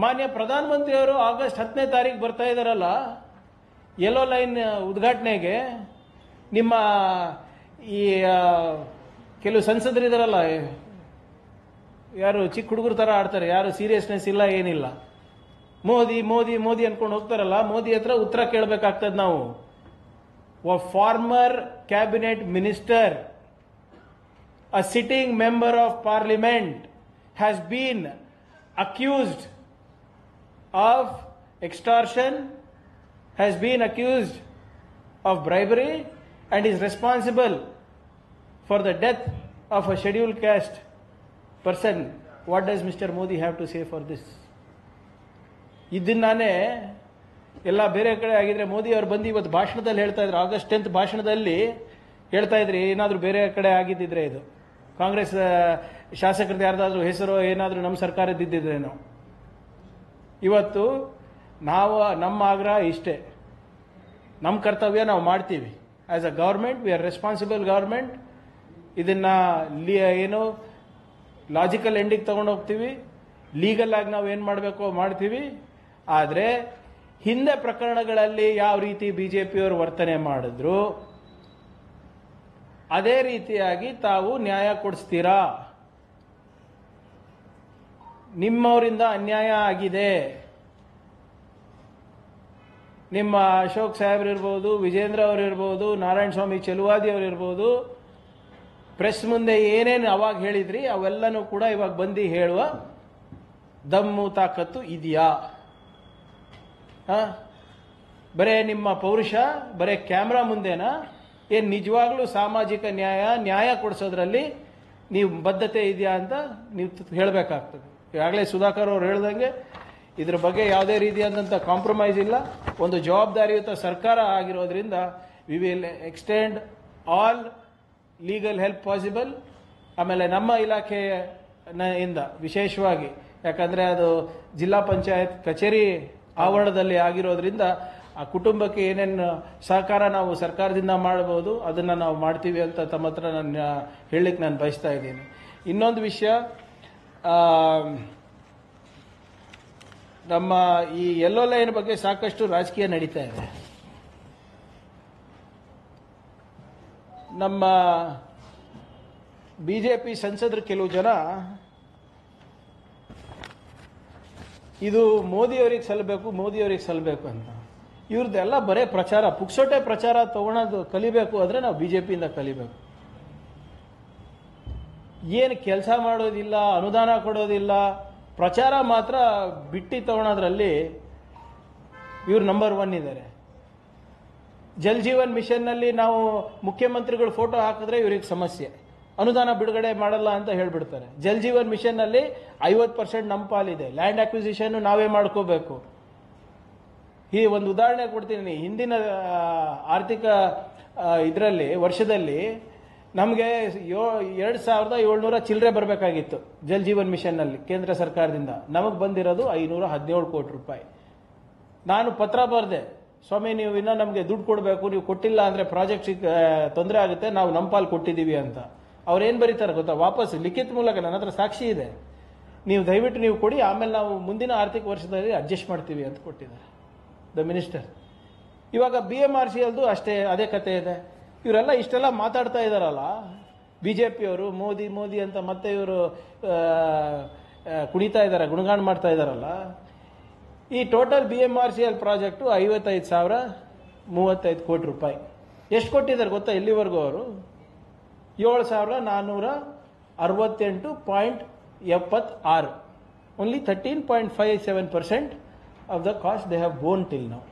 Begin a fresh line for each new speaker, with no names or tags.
ಮಾನ್ಯ ಪ್ರಧಾನಮಂತ್ರಿಯವರು ಆಗಸ್ಟ್ 10ನೇ ತಾರೀಕು ಬರ್ತಾ ಇದ್ದಾರಲ್ಲ ಯೆಲ್ಲೋ ಲೈನ್ ಉದ್ಘಾಟನೆಗೆ. ನಿಮ್ಮ ಈ ಕೆಲವು ಸಂಸದರಿದಾರಲ್ಲ, ಯಾರು ಚಿಕ್ಕ ಹುಡುಗರ ತರ ಆಡ್ತಾರೆ, ಯಾರು ಸೀರಿಯಸ್ನೆಸ್ ಇಲ್ಲ, ಏನಿಲ್ಲ. ಮೋದಿ ಮೋದಿ ಮೋದಿ ಅನ್ಕೊಂಡು ಹೋಗ್ತಾರಲ್ಲ, ಮೋದಿ ಹತ್ರ ಉತ್ತರ ಕೇಳಬೇಕಾಗ್ತದೆ ನಾವು. A former cabinet minister, a sitting member of parliament, has been accused of extortion, has been accused of bribery, and is responsible for the death of a scheduled caste person. What does Mr. Modi have to say for this? ಇದನ್ನಾನೇ ಎಲ್ಲ ಬೇರೆ ಕಡೆ ಆಗಿದ್ರೆ ಮೋದಿ ಅವರು ಬಂದು ಇವತ್ತು ಭಾಷಣದಲ್ಲಿ ಹೇಳ್ತಾ ಇದ್ರು, ಆಗಸ್ಟ್ 10th ಭಾಷಣದಲ್ಲಿ ಹೇಳ್ತಾ ಇದ್ರಿ, ಏನಾದರೂ ಬೇರೆ ಕಡೆ ಆಗಿದ್ದಿದ್ರೆ, ಇದು ಕಾಂಗ್ರೆಸ್ ಶಾಸಕರದ್ದು ಯಾರ್ದಾದ್ರೂ ಹೆಸರು ಏನಾದರೂ ನಮ್ಮ ಸರ್ಕಾರದಿದ್ದೇನೋ. ಇವತ್ತು ನಾವು ನಮ್ಮ ಆಗ್ರಹ ಇಷ್ಟೇ, ನಮ್ಮ ಕರ್ತವ್ಯ ನಾವು ಮಾಡ್ತೀವಿ. As a government we are responsible government. ಇದನ್ನ ಏನು ಲಾಜಿಕಲ್ ಎಂಡಿಗೆ ತಗೊಂಡು ಹೋಗ್ತೀವಿ, ಲೀಗಲ್ ಆಗಿ ನಾವು ಏನು ಮಾಡಬೇಕೋ ಮಾಡ್ತೀವಿ. ಆದರೆ ಹಿಂದೆ ಪ್ರಕರಣಗಳಲ್ಲಿ ಯಾವ ರೀತಿ ಬಿಜೆಪಿಯವರು ವರ್ತನೆ ಮಾಡಿದ್ರು ಅದೇ ರೀತಿಯಾಗಿ ತಾವು ನ್ಯಾಯ ಕೊಡಿಸ್ತೀರಾ? ನಿಮ್ಮವರಿಂದ ಅನ್ಯಾಯ ಆಗಿದೆ. ನಿಮ್ಮ ಅಶೋಕ್ ಸಾಹೇಬ್ರು ಇರ್ಬೋದು, ವಿಜೇಂದ್ರ ಅವರು ಇರ್ಬೋದು, ನಾರಾಯಣ ಸ್ವಾಮಿ ಚೆಲುವಾದಿ ಅವರು ಇರ್ಬೋದು, ಪ್ರೆಸ್ ಮುಂದೆ ಏನೇನು ಅವಾಗ ಹೇಳಿದ್ರಿ ಅವೆಲ್ಲನೂ ಕೂಡ ಇವಾಗ ಬಂದು ಹೇಳುವ ದಮ್ಮು ತಾಕತ್ತು ಇದೆಯಾ? ಬರೇ ನಿಮ್ಮ ಪೌರುಷ ಬರೇ ಕ್ಯಾಮ್ರಾ ಮುಂದೆನಾ? ಏನು ನಿಜವಾಗ್ಲೂ ಸಾಮಾಜಿಕ ನ್ಯಾಯ ಕೊಡಿಸೋದ್ರಲ್ಲಿ ನೀವು ಬದ್ಧತೆ ಇದೆಯಾ ಅಂತ ನೀವು ಹೇಳಬೇಕಾಗ್ತದೆ. ಈಗಾಗಲೇ ಸುಧಾಕರ್ ಅವರು ಹೇಳ್ದಂಗೆ ಇದ್ರ ಬಗ್ಗೆ ಯಾವುದೇ ರೀತಿಯಾದಂಥ ಕಾಂಪ್ರಮೈಸ್ ಇಲ್ಲ. ಒಂದು ಜವಾಬ್ದಾರಿಯುತ ಸರ್ಕಾರ ಆಗಿರೋದ್ರಿಂದ we will extend all legal help possible. ಆಮೇಲೆ ನಮ್ಮ ಇಲಾಖೆಯಿಂದ ವಿಶೇಷವಾಗಿ, ಯಾಕಂದರೆ ಅದು ಜಿಲ್ಲಾ ಪಂಚಾಯತ್ ಕಚೇರಿ ಆವರಣದಲ್ಲಿ ಆಗಿರೋದ್ರಿಂದ ಆ ಕುಟುಂಬಕ್ಕೆ ಏನೇನು ಸಹಕಾರ ನಾವು ಸರ್ಕಾರದಿಂದ ಮಾಡಬಹುದು ಅದನ್ನು ನಾವು ಮಾಡ್ತೀವಿ ಅಂತ ತಮ್ಮ ಹತ್ರ ನಾನು ಹೇಳಲಿಕ್ಕೆ ನಾನು ಬಯಸ್ತಾ ಇದ್ದೀನಿ. ಇನ್ನೊಂದು ವಿಷಯ, ನಮ್ಮ ಈ ಯೆಲ್ಲೋ ಲೈನ್ ಬಗ್ಗೆ ಸಾಕಷ್ಟು ರಾಜಕೀಯ ನಡೀತಾ ಇದೆ. ನಮ್ಮ ಬಿಜೆಪಿ ಸಂಸದರು ಕೆಲವು ಜನ ಇದು ಮೋದಿಯವರಿಗೆ ಸಲ್ಲಬೇಕು, ಮೋದಿಯವರಿಗೆ ಸಲ್ಲಬೇಕು ಅಂತ. ಇವ್ರದ್ದೆಲ್ಲ ಬರೇ ಪ್ರಚಾರ, ಪುಕ್ಸೋಟೆ ಪ್ರಚಾರ ತಗೊಳೋದು ಕಲಿಬೇಕು. ಆದರೆ ನಾವು ಬಿಜೆಪಿಯಿಂದ ಕಲಿಬೇಕು. ಏನು ಕೆಲಸ ಮಾಡೋದಿಲ್ಲ, ಅನುದಾನ ಕೊಡೋದಿಲ್ಲ, ಪ್ರಚಾರ ಮಾತ್ರ ಬಿಟ್ಟು ತಗೊಳೋದ್ರಲ್ಲಿ ಇವ್ರು ನಂಬರ್ 1 ಇದ್ದಾರೆ. ಜಲ್ ಜೀವನ್ ಮಿಷನ್ನಲ್ಲಿ ನಾವು ಮುಖ್ಯಮಂತ್ರಿಗಳು ಫೋಟೋ ಹಾಕಿದ್ರೆ ಇವ್ರಿಗೆ ಸಮಸ್ಯೆ, ಅನುದಾನ ಬಿಡುಗಡೆ ಮಾಡಲ್ಲ ಅಂತ ಹೇಳ್ಬಿಡ್ತಾರೆ. ಜಲ್ ಜೀವನ್ ಮಿಷನ್ನಲ್ಲಿ 50% ನಮ್ಮ ಪಾಲಿದೆ. ಲ್ಯಾಂಡ್ ಅಕ್ವಿಸಿಷನ್ ನಾವೇ ಮಾಡ್ಕೋಬೇಕು. ಈ ಒಂದು ಉದಾಹರಣೆ ಕೊಡ್ತೀನಿ. ಹಿಂದಿನ ಆರ್ಥಿಕ ಇದರಲ್ಲಿ ವರ್ಷದಲ್ಲಿ ನಮಗೆ 2700 ಚಿಲ್ಲರೆ ಬರಬೇಕಾಗಿತ್ತು ಜಲ್ ಜೀವನ್ ಮಿಷನ್ನಲ್ಲಿ ಕೇಂದ್ರ ಸರ್ಕಾರದಿಂದ. ನಮಗೆ ಬಂದಿರೋದು 517 ಕೋಟಿ ರೂಪಾಯಿ. ನಾನು ಪತ್ರ ಬರೆದೆ, ಸ್ವಾಮಿ ನೀವು ಇನ್ನೂ ನಮಗೆ ದುಡ್ಡು ಕೊಡಬೇಕು, ನೀವು ಕೊಟ್ಟಿಲ್ಲ ಅಂದರೆ ಪ್ರಾಜೆಕ್ಟ್ ತೊಂದರೆ ಆಗುತ್ತೆ, ನಾವು ನಮ್ಮ ಪಾಲು ಕೊಟ್ಟಿದ್ದೀವಿ ಅಂತ. ಅವ್ರೇನು ಬರೀತಾರೆ ಗೊತ್ತಾ, ವಾಪಸ್ ಲಿಖಿತ ಮೂಲಕ, ನನ್ನ ಹತ್ರ ಸಾಕ್ಷಿ ಇದೆ, ನೀವು ದಯವಿಟ್ಟು ನೀವು ಕೊಡಿ, ಆಮೇಲೆ ನಾವು ಮುಂದಿನ ಆರ್ಥಿಕ ವರ್ಷದಲ್ಲಿ ಅಡ್ಜಸ್ಟ್ ಮಾಡ್ತೀವಿ ಅಂತ ಕೊಟ್ಟಿದ್ದಾರೆ ದ ಮಿನಿಸ್ಟರ್. ಇವಾಗ BMRCLದು ಅಷ್ಟೇ, ಅದೇ ಕತೆ ಇದೆ. ಇವರೆಲ್ಲ ಇಷ್ಟೆಲ್ಲ ಮಾತಾಡ್ತಾ ಇದ್ದಾರಲ್ಲ ಬಿಜೆಪಿಯವರು, ಮೋದಿ ಮೋದಿ ಅಂತ ಮತ್ತೆ ಇವರು ಕುಣಿತಾ ಇದ್ದಾರೆ, ಗುಣಗಾನ ಮಾಡ್ತಾ ಇದ್ದಾರಲ್ಲ. ಈ ಟೋಟಲ್ BMRCL ಪ್ರಾಜೆಕ್ಟು 55,035 ಕೋಟಿ ರೂಪಾಯಿ. ಎಷ್ಟು ಕೊಟ್ಟಿದ್ದಾರೆ ಗೊತ್ತಾ ಇಲ್ಲಿವರೆಗೂ ಅವರು? 7,468.76. Only 13.57% of the cost they have borne till now.